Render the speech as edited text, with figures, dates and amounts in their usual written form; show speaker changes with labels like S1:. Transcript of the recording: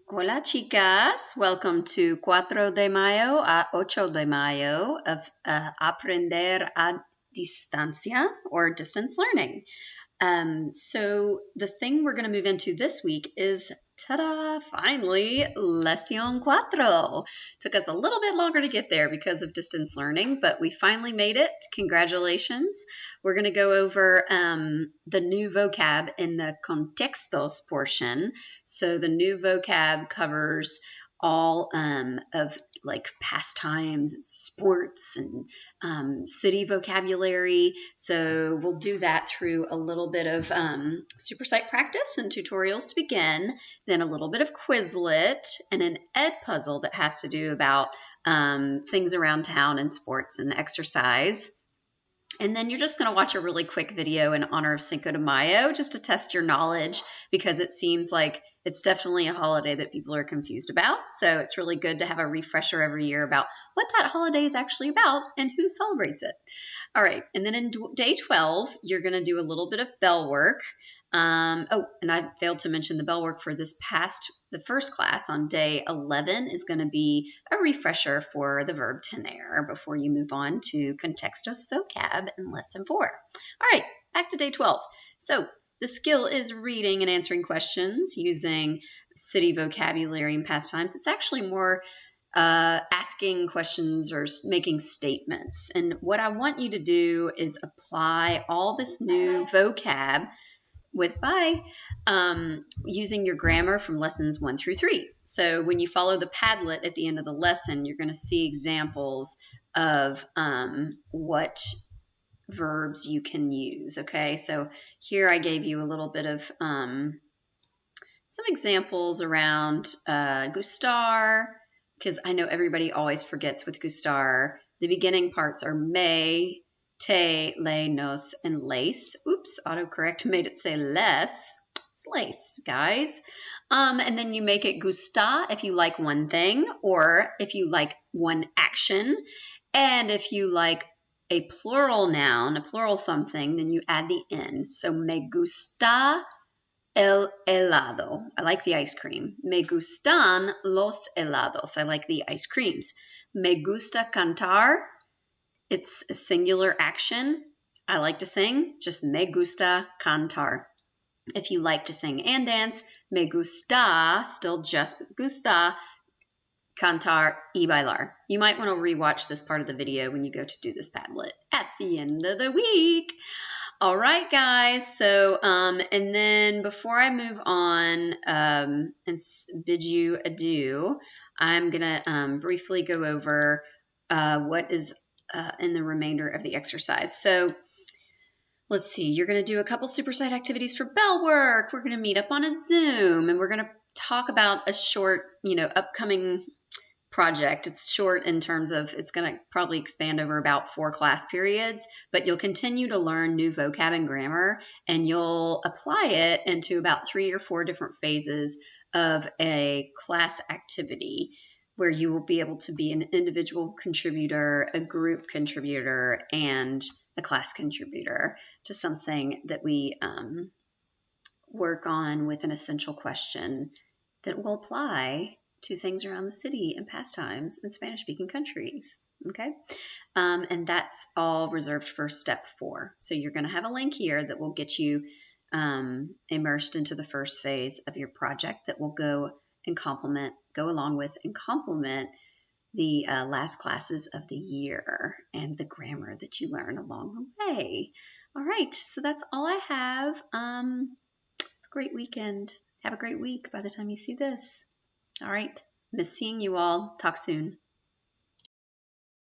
S1: Hola chicas, welcome to 4 de Mayo a 8 de Mayo of Aprender a Distancia or distance learning. So the thing we're going to move into this week is, ta-da, finally, Lección 4. Took us a little bit longer to get there because of distance learning, but we finally made it. Congratulations. We're going to go over the new vocab in the contextos portion. So the new vocab covers all of like pastimes, sports, and city vocabulary. So we'll do that through a little bit of supersite practice and tutorials to begin, then a little bit of Quizlet, and an ed puzzle that has to do about things around town and sports and exercise. And then you're just going to watch a really quick video in honor of Cinco de Mayo just to test your knowledge, because it seems like it's definitely a holiday that people are confused about. So it's really good to have a refresher every year about what that holiday is actually about and who celebrates it. All right. And then in day 12, you're going to do a little bit of bell work. And I failed to mention the bell work for the first class on day 11 is going to be a refresher for the verb tener before you move on to contextos vocab in lesson 4. All right, back to day 12. So the skill is reading and answering questions using city vocabulary and pastimes. It's actually more asking questions or making statements. And what I want you to do is apply all this new vocab using your grammar from lessons 1 through 3. So when you follow the Padlet at the end of the lesson, you're going to see examples of what verbs you can use. Okay, so here I gave you a little bit of some examples around gustar, because I know everybody always forgets with gustar. The beginning parts are me, te, le, nos, and lace. Oops, autocorrect made it say less. It's lace, guys. And then you make it gusta if you like one thing, or if you like one action. And if you like a plural noun, a plural something, then you add the N. So me gusta el helado. I like the ice cream. Me gustan los helados. I like the ice creams. Me gusta cantar. It's a singular action. I like to sing. Just me gusta cantar. If you like to sing and dance, me gusta, still just gusta, cantar y bailar. You might want to rewatch this part of the video when you go to do this Padlet at the end of the week. All right, guys. So, and then before I move on and bid you adieu, I'm going to briefly go over what is in the remainder of the exercise. So, let's see. You're going to do a couple supersite activities for bell work. We're going to meet up on a Zoom, and we're going to talk about a short, upcoming project. It's short in terms of it's going to probably expand over about 4 class periods, but you'll continue to learn new vocab and grammar, and you'll apply it into about 3 or 4 different phases of a class activity where you will be able to be an individual contributor, a group contributor, and a class contributor to something that we work on with an essential question that will apply to things around the city and pastimes in Spanish-speaking countries, okay? And that's all reserved for step 4. So you're going to have a link here that will get you immersed into the first phase of your project that will go along with and complement the last classes of the year and the grammar that you learn along the way. All right, so that's all I have. Great weekend. Have a great week by the time you see this. All right. Miss seeing you all. Talk soon.